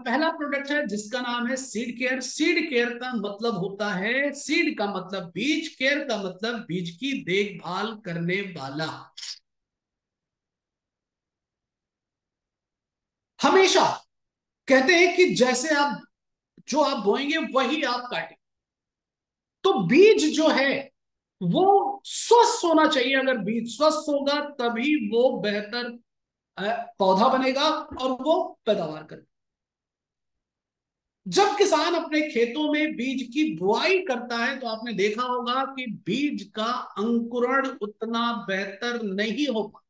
पहला प्रोडक्ट है जिसका नाम है सीड केयर। सीड केयर का मतलब होता है, सीड का मतलब बीज, केयर का मतलब बीज की देखभाल करने वाला। हमेशा कहते हैं कि जैसे आप, जो आप बोएंगे वही आप काटेंगे। तो बीज जो है वो स्वस्थ होना चाहिए। अगर बीज स्वस्थ होगा तभी वो बेहतर पौधा बनेगा और वो पैदावार करेगा। जब किसान अपने खेतों में बीज की बुआई करता है तो आपने देखा होगा कि बीज का अंकुरण उतना बेहतर नहीं हो पाता।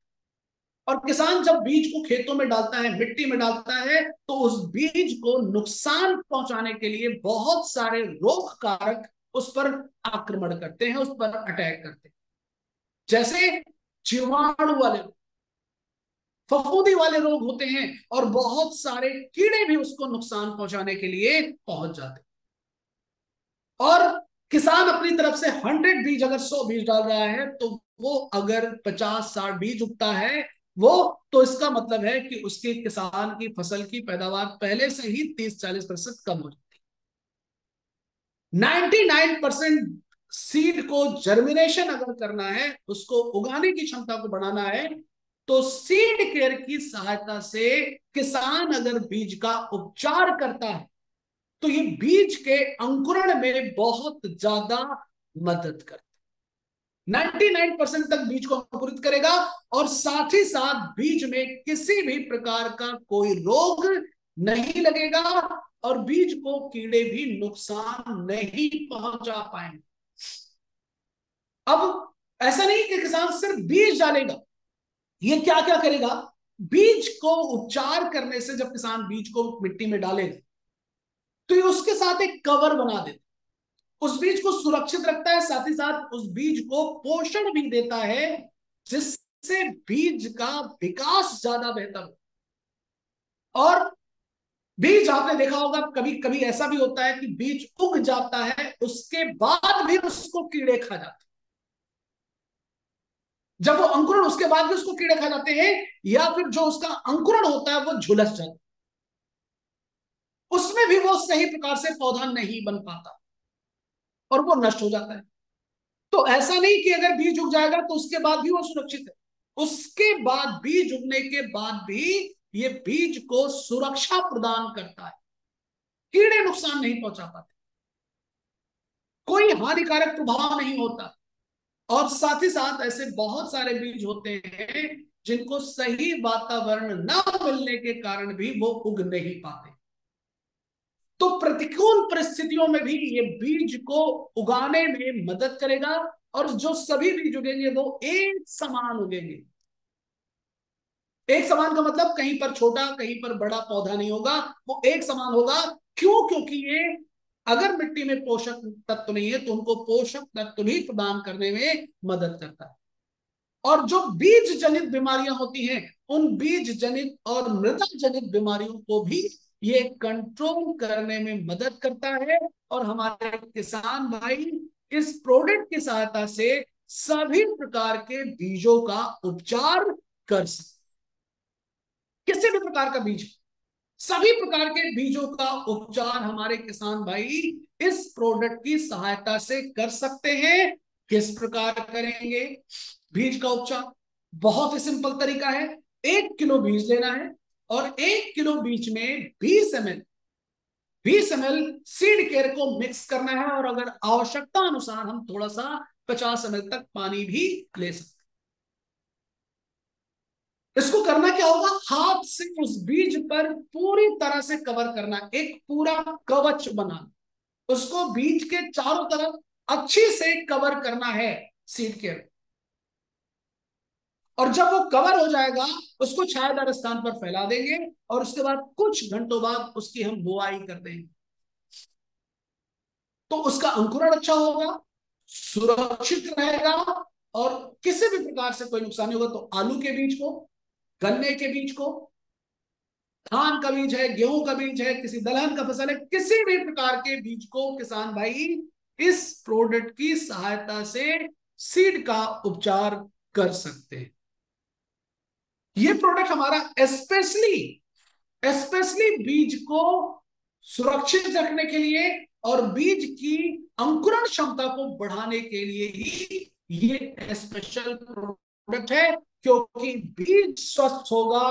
और किसान जब बीज को खेतों में डालता है, मिट्टी में डालता है, तो उस बीज को नुकसान पहुंचाने के लिए बहुत सारे रोग कारक उस पर आक्रमण करते हैं, उस पर अटैक करते हैं। जैसे जीवाणु वाले, फफूंदी वाले रोग होते हैं, और बहुत सारे कीड़े भी उसको नुकसान पहुंचाने के लिए पहुंच जाते हैं। और किसान अपनी तरफ से 100 बीज, अगर 100 बीज डाल रहा है, तो वो अगर 50-60 बीज उगता है वो, तो इसका मतलब है कि उसके किसान की फसल की पैदावार पहले से ही 30-40% कम हो जाती है। 99% सीड को जर्मिनेशन अगर करना है, उसको उगाने की क्षमता को बढ़ाना है, तो सीड केयर की सहायता से किसान अगर बीज का उपचार करता है तो ये बीज के अंकुरण में बहुत ज्यादा मदद करता है। 99% तक बीज को अंकुरित करेगा, और साथ ही साथ बीज में किसी भी प्रकार का कोई रोग नहीं लगेगा, और बीज को कीड़े भी नुकसान नहीं पहुंचा पाएंगे। अब ऐसा नहीं कि किसान सिर्फ बीज डालेगा, ये क्या क्या करेगा। बीज को उपचार करने से, जब किसान बीज को मिट्टी में डालेगा तो ये उसके साथ एक कवर बना देता है, उस बीज को सुरक्षित रखता है, साथ ही साथ उस बीज को पोषण भी देता है, जिससे बीज का विकास ज्यादा बेहतर हो। और बीज आपने देखा होगा, कभी कभी ऐसा भी होता है कि बीज उग जाता है, उसके बाद भी उसको कीड़े खा जाते हैं। जब वो अंकुरण, उसके बाद भी उसको कीड़े खा जाते हैं, या फिर जो उसका अंकुरण होता है वो झुलस जाता है, उसमें भी वो सही प्रकार से पौधा नहीं बन पाता और वो नष्ट हो जाता है। तो ऐसा नहीं कि अगर बीज उग जाएगा तो उसके बाद भी वो सुरक्षित है। उसके बाद, बीज उगने के बाद भी ये बीज को सुरक्षा प्रदान करता है, कीड़े नुकसान नहीं पहुंचा पाते, कोई हानिकारक प्रभाव नहीं होता। और साथ ही साथ ऐसे बहुत सारे बीज होते हैं जिनको सही वातावरण न मिलने के कारण भी वो उग नहीं पाते। तो प्रतिकूल परिस्थितियों में भी ये बीज को उगाने में मदद करेगा, और जो सभी बीज उगेंगे वो एक समान उगेंगे। एक समान का मतलब कहीं पर छोटा कहीं पर बड़ा पौधा नहीं होगा, वो एक समान होगा। क्यों? क्योंकि ये, अगर मिट्टी में पोषक तत्व नहीं है तो उनको पोषक तत्व भी प्रदान करने में मदद करता है। और जो बीज जनित बीमारियां होती हैं, उन बीज जनित और मृदा जनित बीमारियों को भी ये कंट्रोल करने में मदद करता है। और हमारे किसान भाई इस प्रोडक्ट की सहायता से सभी प्रकार के बीजों का उपचार कर सकते, किसी भी प्रकार का बीज, सभी प्रकार के बीजों का उपचार हमारे किसान भाई इस प्रोडक्ट की सहायता से कर सकते हैं। किस प्रकार करेंगे बीज का उपचार? बहुत ही सिंपल तरीका है। 1 किलो बीज लेना है, और 1 किलो बीज में 20 ml सीड केयर को मिक्स करना है, और अगर आवश्यकता अनुसार हम थोड़ा सा 50 ml तक पानी भी ले सकते हैं। इसको करना क्या होगा, हाथ से उस बीज पर पूरी तरह से कवर करना, एक पूरा कवच बनाना, उसको बीज के चारों तरफ अच्छी से कवर करना है सीड केयर। और जब वो कवर हो जाएगा, उसको छायादार स्थान पर फैला देंगे, और उसके बाद कुछ घंटों बाद उसकी हम बुआई कर देंगे। तो उसका अंकुरण अच्छा होगा, सुरक्षित रहेगा, और किसी भी प्रकार से कोई नुकसान नहीं होगा। तो आलू के बीज को, गन्ने के बीज को, धान का बीज है, गेहूं का बीज है, किसी दलहन का फसल है, किसी भी प्रकार के बीज को किसान भाई इस प्रोडक्ट की सहायता से सीड का उपचार कर सकते हैं। ये प्रोडक्ट हमारा स्पेशली स्पेशली बीज को सुरक्षित रखने के लिए और बीज की अंकुरण क्षमता को बढ़ाने के लिए ही ये स्पेशल प्रोडक्ट है। क्योंकि बीज स्वस्थ होगा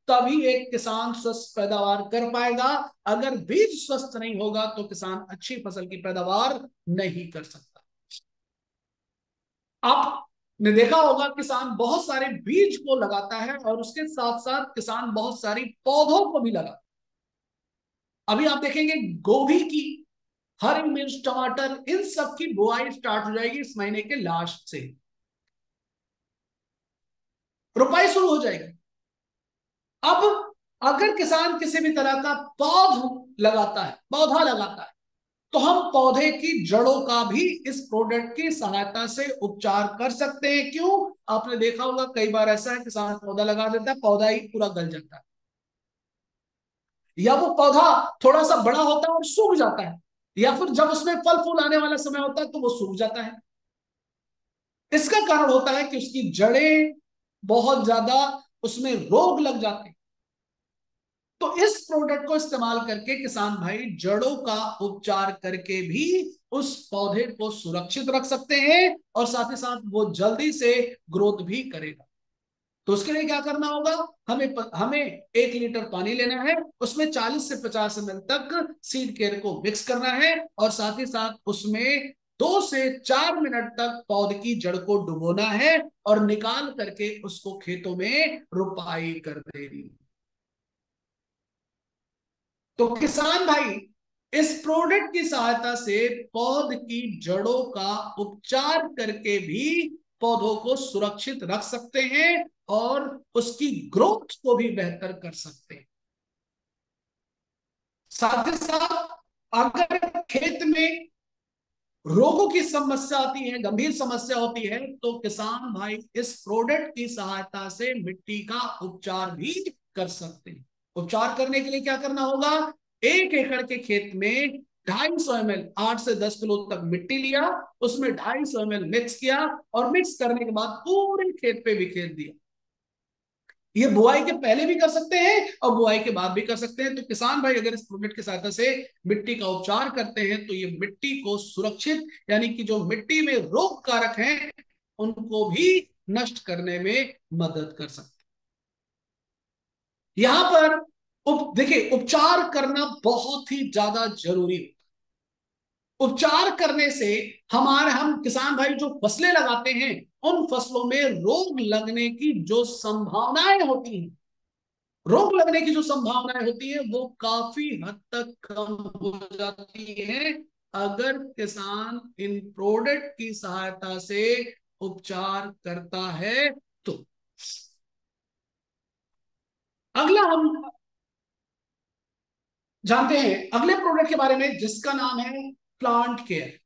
तभी एक किसान स्वस्थ पैदावार कर पाएगा। अगर बीज स्वस्थ नहीं होगा तो किसान अच्छी फसल की पैदावार नहीं कर सकता। आपने देखा होगा किसान बहुत सारे बीज को लगाता है और उसके साथ साथ किसान बहुत सारी पौधों को भी लगाता है। अभी आप देखेंगे गोभी की, हरी मिर्च, टमाटर, इन सब की बुआई स्टार्ट हो जाएगी इस महीने के लास्ट से, रोपाई शुरू हो जाएगी। अब अगर किसान किसी भी तरह का पौधा लगाता है तो हम पौधे की जड़ों का भी इस प्रोडक्ट की सहायता से उपचार कर सकते हैं। क्यों? आपने देखा होगा कई बार ऐसा है किसान पौधा लगा देता है, पौधा ही पूरा गल जाता है, या वो पौधा थोड़ा सा बड़ा होता है और सूख जाता है, या फिर जब उसमें फल फूल आने वाला समय होता है तो वो सूख जाता है। इसका कारण होता है कि उसकी जड़ें बहुत ज्यादा, उसमें रोग लग जाते हैं। तो इस प्रोडक्ट को इस्तेमाल करके किसान भाई जड़ों का उपचार करके भी उस पौधे को सुरक्षित रख सकते हैं और साथ ही साथ वो जल्दी से ग्रोथ भी करेगा। तो उसके लिए क्या करना होगा? हमें 1 लीटर पानी लेना है, उसमें 40 से 50 ml तक सीड केयर को मिक्स करना है और साथ ही साथ उसमें 2 से 4 मिनट तक पौधे की जड़ को डुबोना है और निकाल करके उसको खेतों में रुपाई कर देनी। तो किसान भाई इस प्रोडक्ट की सहायता से पौध की जड़ों का उपचार करके भी पौधों को सुरक्षित रख सकते हैं और उसकी ग्रोथ को भी बेहतर कर सकते हैं। साथ ही साथ अगर खेत में रोगों की समस्या आती है, गंभीर समस्या होती है, तो किसान भाई इस प्रोडक्ट की सहायता से मिट्टी का उपचार भी कर सकते हैं। उपचार करने के लिए क्या करना होगा? 1 एकड़ के खेत में 250 ml, 8 से 10 किलो तक मिट्टी लिया, उसमें 250 ml मिक्स किया और मिक्स करने के बाद पूरे खेत पे बिखेर दिया। ये बुआई के पहले भी कर सकते हैं और बुआई के बाद भी कर सकते हैं। तो किसान भाई अगर इस प्रोडक्ट की सहायता से मिट्टी का उपचार करते हैं तो ये मिट्टी को सुरक्षित, यानी कि जो मिट्टी में रोग कारक हैं उनको भी नष्ट करने में मदद कर सकते हैं। यहां पर देखिए उपचार करना बहुत ही ज्यादा जरूरी है। उपचार करने से हम किसान भाई जो फसलें लगाते हैं उन फसलों में रोग लगने की जो संभावनाएं होती हैं, रोग लगने की जो संभावनाएं होती है वो काफी हद तक कम हो जाती है अगर किसान इन प्रोडक्ट की सहायता से उपचार करता है। तो अगला हम जानते हैं अगले प्रोडक्ट के बारे में जिसका नाम है प्लांट केयर।